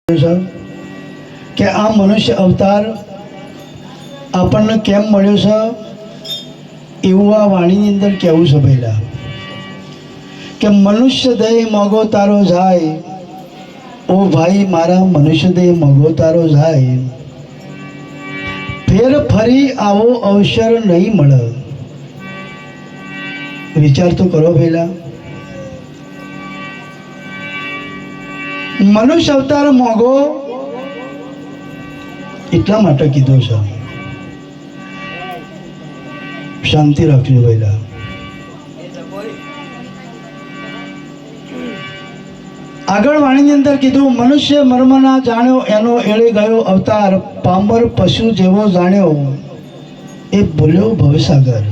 કે આ મનુષ્ય અવતાર આપણને કેમ મળ્યો છે એવું આ વાણીની અંદર કહેવું છે પહેલાં કે મનુષ્ય દેહ મગો તારો જાય, ઓ ભાઈ મારા મનુષ્ય દેહ મગો તારો જાય, ફેર ફરી આવો અવસર નહીં મળે. વિચાર તો કરો પહેલાં. મનુષ્ય અવતાર મોગો એટલા માટે કીધો છે. શાંતિ રાખજો પહેલા. આગળ વાણીની અંદર કીધું મનુષ્ય મર્મના જાણ્યો એનો એળે ગયો અવતાર, પામર પશુ જેવો જાણ્યો એ ભૂલ્યો ભવસાગર.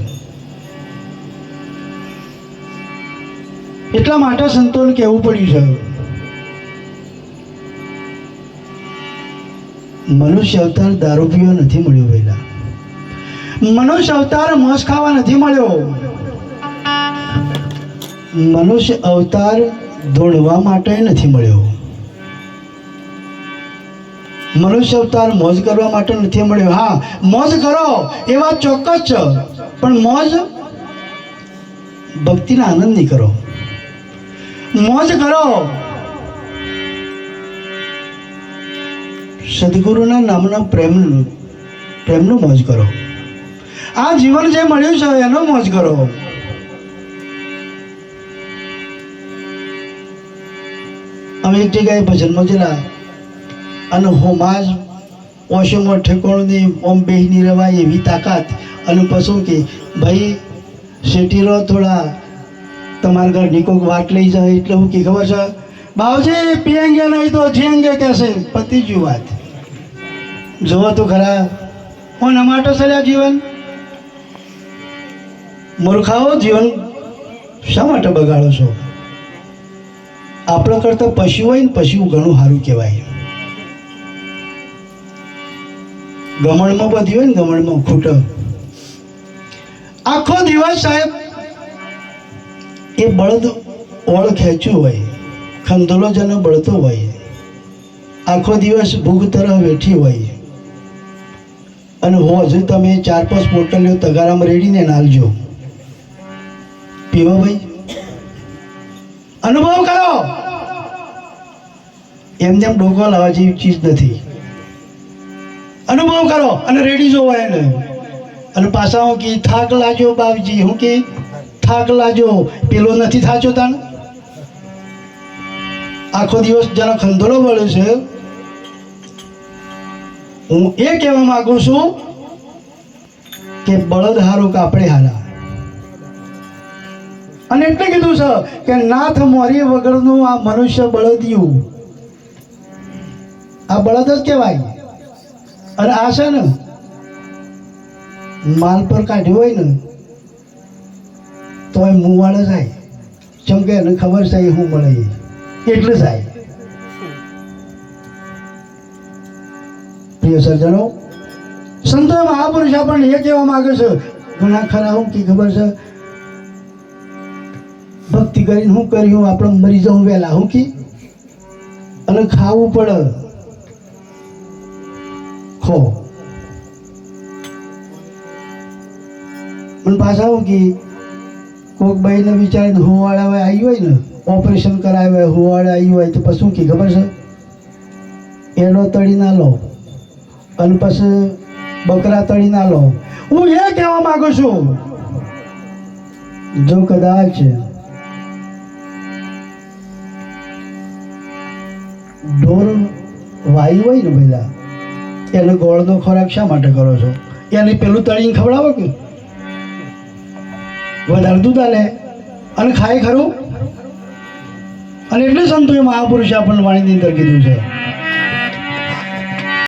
એટલા માટે સંતોષ કહેવું પડ્યું છે મનુષ્ય અવતાર દારૂ પીવા નથી મળ્યો પહેલા. મનુષ્ય અવતાર માંસ ખાવા નથી મળ્યો. મનુષ્ય અવતાર દોડવા માટે નથી મળ્યો. મનુષ્ય અવતાર મોજ કરવા માટે નથી મળ્યો. હા, મોજ કરો એ વાત ચોક્કસ છે, પણ મોજ ભક્તિના આનંદની કરો. મોજ કરો સદગુરુના નામના પ્રેમનું મોજ કરો. આ જીવન જે મળ્યું છે એનો મોજ કરો. અમે એક જગ્યાએ ભજનમાં જેલા અને હોમાજ ઓશોમાં ઠેકોણની ઓમ બેહની રવાય એવી તાકાત અને પછી કે ભાઈ શેઠી રહો થોડા તમારા ઘરની કોઈક વાટ લઈ જાય એટલે હું કે ખબર છે બાવજી પીએંગે નહીં તો જીએંગે કહેશે. પતી ગયું વાત. જોવો તો ખરા કોના માટે સર્યા જીવન? મૂર્ખાઓ જીવન શા માટે બગાડો છો? આપણા કરતાં પશુ હોય ને પશુ ઘણું સારું કહેવાય. ગમણમાં બધી હોય ને ગમણમાં ખૂટ આખો દિવસ સાહેબ એ બળદ ઓળ ખેંચ્યું હોય, ખંધોલો જનો બળતો હોય, આખો દિવસ ભૂખ તરફ બેઠી હોય અને હજુ તમે 4-5 પોટલીઓ તગારામાં રેડીને નાલજો. પીવો ભાઈ, અનુભવ કરો. એમ જેમ ડોકો લાવવા જેવી ચીજ નથી. અનુભવ કરો અને રેડી જોવો એને. અને પાછા હું કે થાક લાજો બાપજી, હું કે થાક લાજો, પેલો નથી થાચો તાણ. આખો દિવસ જેનો ખંધોળો બળ્યો છે, હું એ કહેવા માંગુ છું કે બળદ હારો કાપડે હારા. અને એટલે કીધું છે કે નાથ મોરી વગરનું આ મનુષ્ય બળદિયું. આ બળદ જ કહેવાય. અને આ છે ને માલ પર કાઢ્યું હોય ને તો એ મુવાડે જાય. જેમ કે એને ખબર છે શું મળે એટલે જાય. પ્રિય સર્જનો, સંતો મહાપુરુષ આપણને એ કહેવા માંગે છે ઘણા ખરા હું કે ખબર છે ભક્તિ કરીને શું કર્યું આપણે મરી જવું વહેલા હું કે અને ખાવું પડે ખો. પણ પાછા હું કે કોઈક ભાઈને વિચારીને હોવાળા હોય આવી હોય ને ઓપરેશન કરાવ્યું હોય હોવાળે આવ્યું હોય તો પછી શું કે ખબર છે એડો તળી ના લો અને પછી બકરા તળી ના લો. હું એ કહેવા માંગુ છું જો કદાચ ઢોર વાયુ હોય ને પહેલા એને ગોળનો ખોરાક શા માટે કરો છો? એને પેલું તળીને ખવડાવો કે વધારે દૂધ આલે અને ખાય ખરું. અને એટલે સંતોએ મહાપુરુષે આપણને વાણીની અંદર કીધું છે